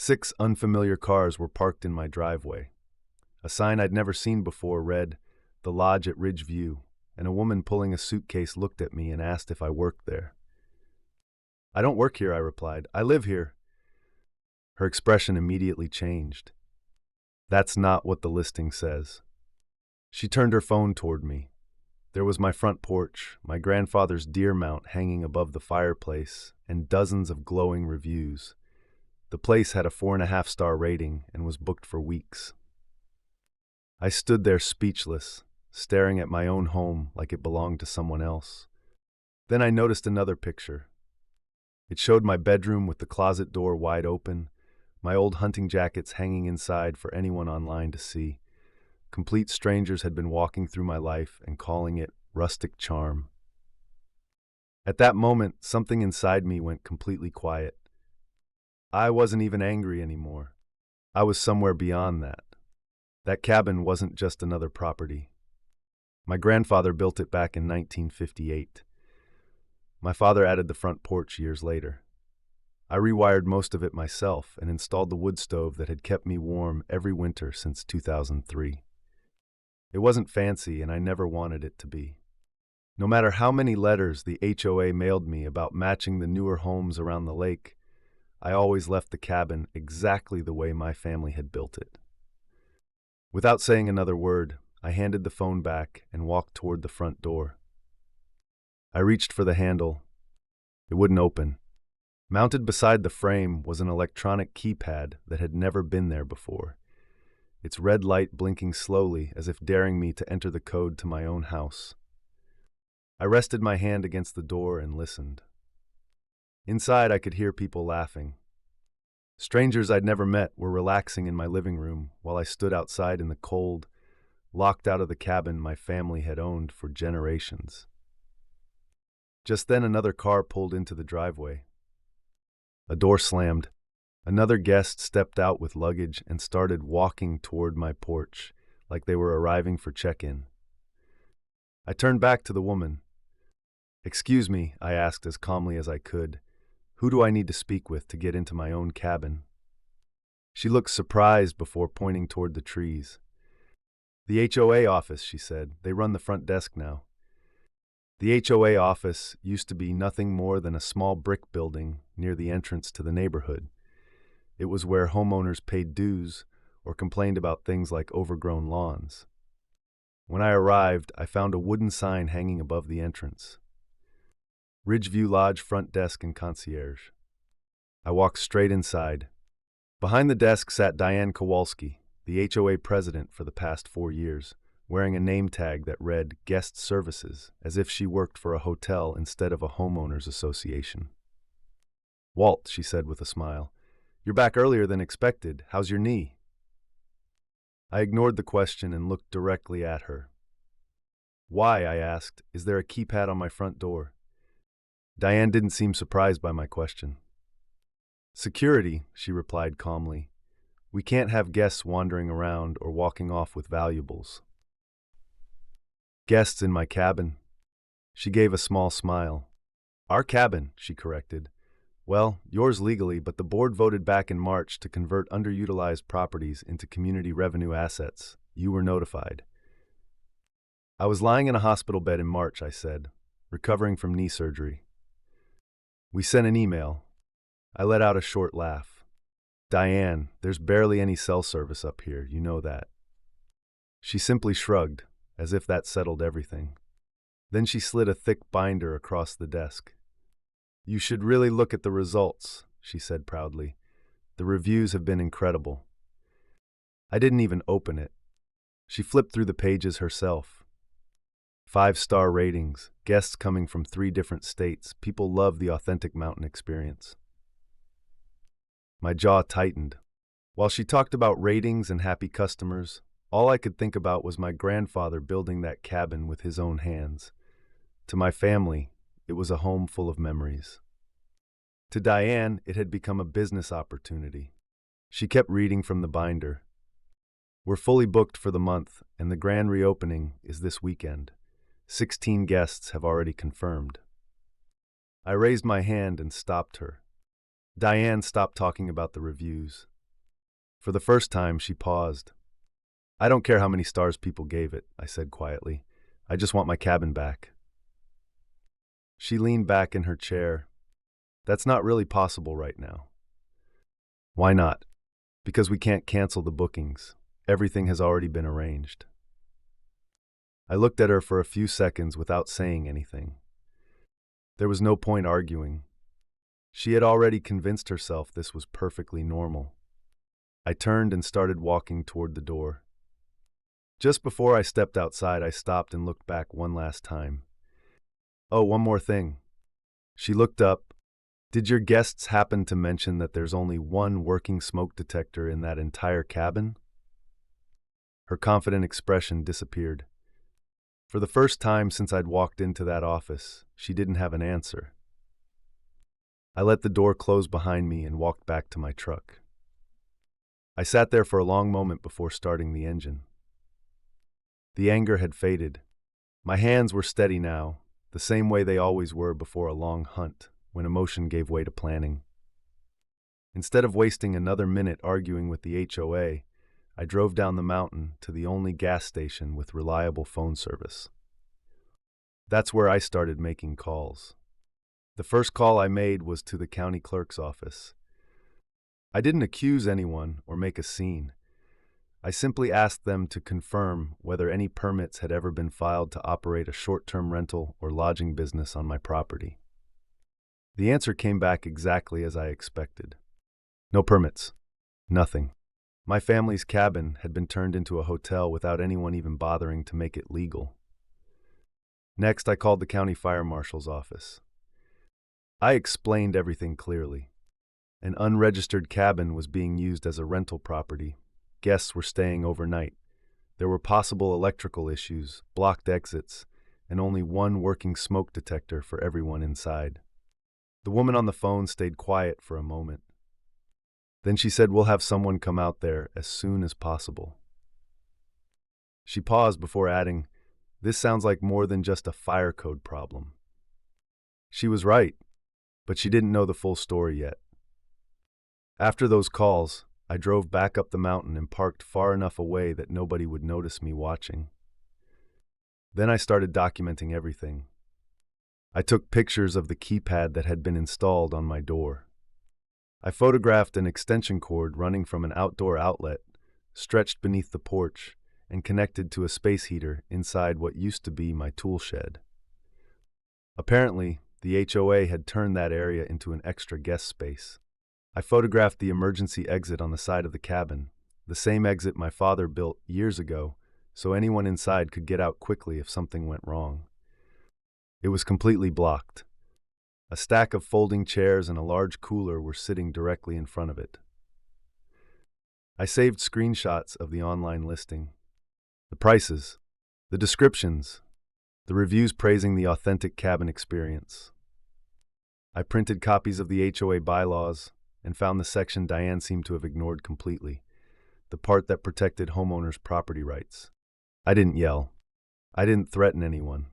6 unfamiliar cars were parked in my driveway. A sign I'd never seen before read, "The Lodge at Ridgeview," and a woman pulling a suitcase looked at me and asked if I worked there. "I don't work here," I replied. "I live here." Her expression immediately changed. "That's not what the listing says." She turned her phone toward me. There was my front porch, my grandfather's deer mount hanging above the fireplace, and dozens of glowing reviews. The place had a 4.5-star rating and was booked for weeks. I stood there speechless, staring at my own home like it belonged to someone else. Then I noticed another picture. It showed my bedroom with the closet door wide open, my old hunting jackets hanging inside for anyone online to see. Complete strangers had been walking through my life and calling it rustic charm. At that moment, something inside me went completely quiet. I wasn't even angry anymore. I was somewhere beyond that. That cabin wasn't just another property. My grandfather built it back in 1958. My father added the front porch years later. I rewired most of it myself and installed the wood stove that had kept me warm every winter since 2003. It wasn't fancy, and I never wanted it to be. No matter how many letters the HOA mailed me about matching the newer homes around the lake, I always left the cabin exactly the way my family had built it. Without saying another word, I handed the phone back and walked toward the front door. I reached for the handle. It wouldn't open. Mounted beside the frame was an electronic keypad that had never been there before, its red light blinking slowly as if daring me to enter the code to my own house. I rested my hand against the door and listened. Inside, I could hear people laughing. Strangers I'd never met were relaxing in my living room while I stood outside in the cold, locked out of the cabin my family had owned for generations. Just then, another car pulled into the driveway. A door slammed. Another guest stepped out with luggage and started walking toward my porch, like they were arriving for check-in. I turned back to the woman. "Excuse me," I asked as calmly as I could. "Who do I need to speak with to get into my own cabin?" She looked surprised before pointing toward the trees. "The HOA office," she said. "They run the front desk now." The HOA office used to be nothing more than a small brick building near the entrance to the neighborhood. It was where homeowners paid dues or complained about things like overgrown lawns. When I arrived, I found a wooden sign hanging above the entrance. "Ridgeview Lodge Front Desk and Concierge." I walked straight inside. Behind the desk sat Diane Kowalski, the HOA president for the past 4 years, wearing a name tag that read "Guest Services," as if she worked for a hotel instead of a homeowners association. "Walt," she said with a smile, "you're back earlier than expected. How's your knee?" I ignored the question and looked directly at her. "Why?" I asked. "Is there a keypad on my front door?" Diane didn't seem surprised by my question. "Security," she replied calmly. "We can't have guests wandering around or walking off with valuables." "Guests in my cabin." She gave a small smile. "Our cabin," she corrected. "Well, yours legally, but the board voted back in March to convert underutilized properties into community revenue assets. You were notified." "I was lying in a hospital bed in March," I said, "recovering from knee surgery." "We sent an email." I let out a short laugh. "Diane, there's barely any cell service up here, you know that." She simply shrugged, as if that settled everything. Then she slid a thick binder across the desk. "You should really look at the results," she said proudly. "The reviews have been incredible." I didn't even open it. She flipped through the pages herself. 5-star ratings, guests coming from 3 different states. People love the authentic mountain experience. My jaw tightened. While she talked about ratings and happy customers, all I could think about was my grandfather building that cabin with his own hands. To my family, it was a home full of memories. To Diane, it had become a business opportunity. She kept reading from the binder. "We're fully booked for the month, and the grand reopening is this weekend. 16 guests have already confirmed." I raised my hand and stopped her. "Diane, stop talking about the reviews. For the first time, she paused. I don't care how many stars people gave it, I said quietly. I just want my cabin back. She leaned back in her chair. That's not really possible right now. Why not? Because we can't cancel the bookings. Everything has already been arranged. I looked at her for a few seconds without saying anything. There was no point arguing. She had already convinced herself this was perfectly normal. I turned and started walking toward the door. Just before I stepped outside, I stopped and looked back one last time. Oh, one more thing. She looked up. Did your guests happen to mention that there's only one working smoke detector in that entire cabin? Her confident expression disappeared. For the first time since I'd walked into that office, she didn't have an answer. I let the door close behind me and walked back to my truck. I sat there for a long moment before starting the engine. The anger had faded. My hands were steady now, the same way they always were before a long hunt, when emotion gave way to planning. Instead of wasting another minute arguing with the HOA, I drove down the mountain to the only gas station with reliable phone service. That's where I started making calls. The first call I made was to the county clerk's office. I didn't accuse anyone or make a scene. I simply asked them to confirm whether any permits had ever been filed to operate a short-term rental or lodging business on my property. The answer came back exactly as I expected. No permits. Nothing. My family's cabin had been turned into a hotel without anyone even bothering to make it legal. Next, I called the county fire marshal's office. I explained everything clearly. An unregistered cabin was being used as a rental property. Guests were staying overnight. There were possible electrical issues, blocked exits, and only one working smoke detector for everyone inside. The woman on the phone stayed quiet for a moment. Then she said, "We'll have someone come out there as soon as possible." She paused before adding, "This sounds like more than just a fire code problem." She was right, but she didn't know the full story yet. After those calls, I drove back up the mountain and parked far enough away that nobody would notice me watching. Then I started documenting everything. I took pictures of the keypad that had been installed on my door. I photographed an extension cord running from an outdoor outlet, stretched beneath the porch, and connected to a space heater inside what used to be my tool shed. Apparently, the HOA had turned that area into an extra guest space. I photographed the emergency exit on the side of the cabin, the same exit my father built years ago, so anyone inside could get out quickly if something went wrong. It was completely blocked. A stack of folding chairs and a large cooler were sitting directly in front of it. I saved screenshots of the online listing, the prices, the descriptions, the reviews praising the authentic cabin experience. I printed copies of the HOA bylaws and found the section Diane seemed to have ignored completely, the part that protected homeowners' property rights. I didn't yell. I didn't threaten anyone.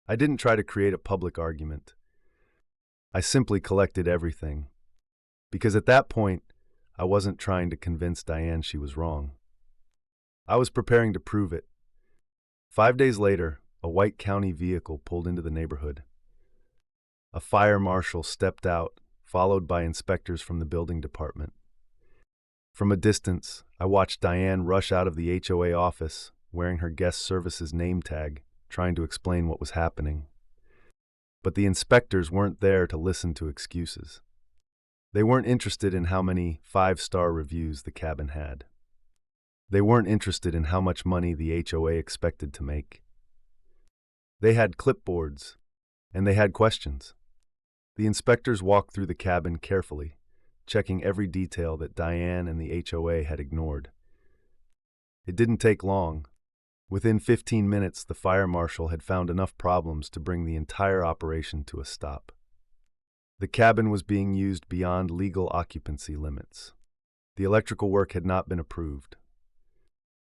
I didn't try to create a public argument. I simply collected everything, because at that point, I wasn't trying to convince Diane she was wrong. I was preparing to prove it. 5 days later, a white county vehicle pulled into the neighborhood. A fire marshal stepped out, followed by inspectors from the building department. From a distance, I watched Diane rush out of the HOA office, wearing her guest services name tag, trying to explain what was happening. But the inspectors weren't there to listen to excuses. They weren't interested in how many 5-star reviews the cabin had. They weren't interested in how much money the HOA expected to make. They had clipboards, and they had questions. The inspectors walked through the cabin carefully, checking every detail that Diane and the HOA had ignored. It didn't take long. Within 15 minutes, the fire marshal had found enough problems to bring the entire operation to a stop. The cabin was being used beyond legal occupancy limits. The electrical work had not been approved.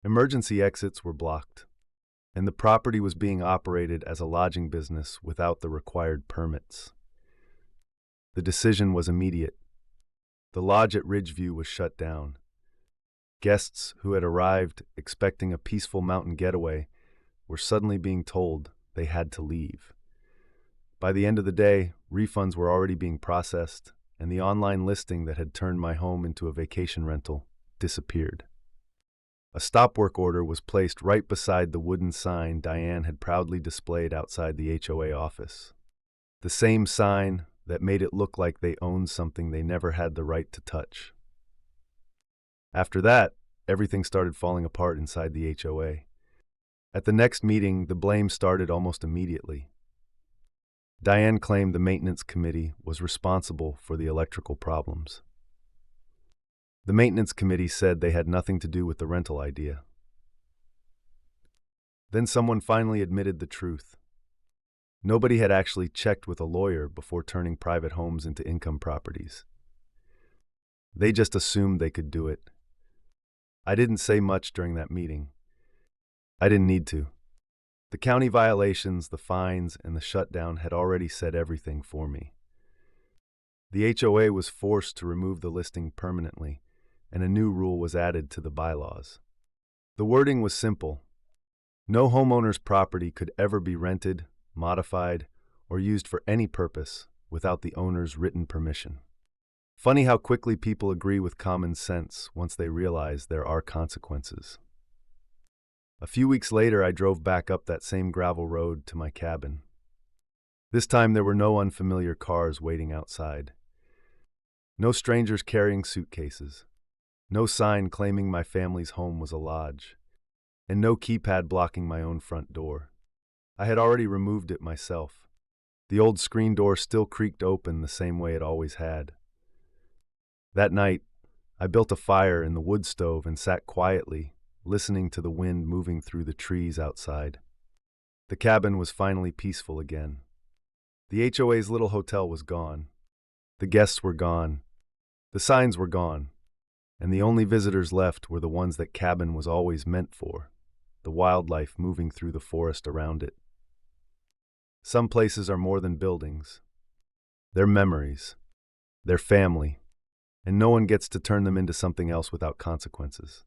Emergency exits were blocked, and the property was being operated as a lodging business without the required permits. The decision was immediate. The lodge at Ridgeview was shut down. Guests who had arrived expecting a peaceful mountain getaway were suddenly being told they had to leave. By the end of the day, refunds were already being processed, and the online listing that had turned my home into a vacation rental disappeared. A stop work order was placed right beside the wooden sign Diane had proudly displayed outside the HOA office. The same sign that made it look like they owned something they never had the right to touch. After that, everything started falling apart inside the HOA. At the next meeting, the blame started almost immediately. Diane claimed the maintenance committee was responsible for the electrical problems. The maintenance committee said they had nothing to do with the rental idea. Then someone finally admitted the truth. Nobody had actually checked with a lawyer before turning private homes into income properties. They just assumed they could do it. I didn't say much during that meeting. I didn't need to. The county violations, the fines, and the shutdown had already said everything for me. The HOA was forced to remove the listing permanently, and a new rule was added to the bylaws. The wording was simple. No homeowner's property could ever be rented, modified, or used for any purpose without the owner's written permission. Funny how quickly people agree with common sense once they realize there are consequences. A few weeks later, I drove back up that same gravel road to my cabin. This time there were no unfamiliar cars waiting outside. No strangers carrying suitcases. No sign claiming my family's home was a lodge. And no keypad blocking my own front door. I had already removed it myself. The old screen door still creaked open the same way it always had. That night, I built a fire in the wood stove and sat quietly, listening to the wind moving through the trees outside. The cabin was finally peaceful again. The HOA's little hotel was gone. The guests were gone. The signs were gone. And the only visitors left were the ones that cabin was always meant for, the wildlife moving through the forest around it. Some places are more than buildings. They're memories. They're family. And no one gets to turn them into something else without consequences.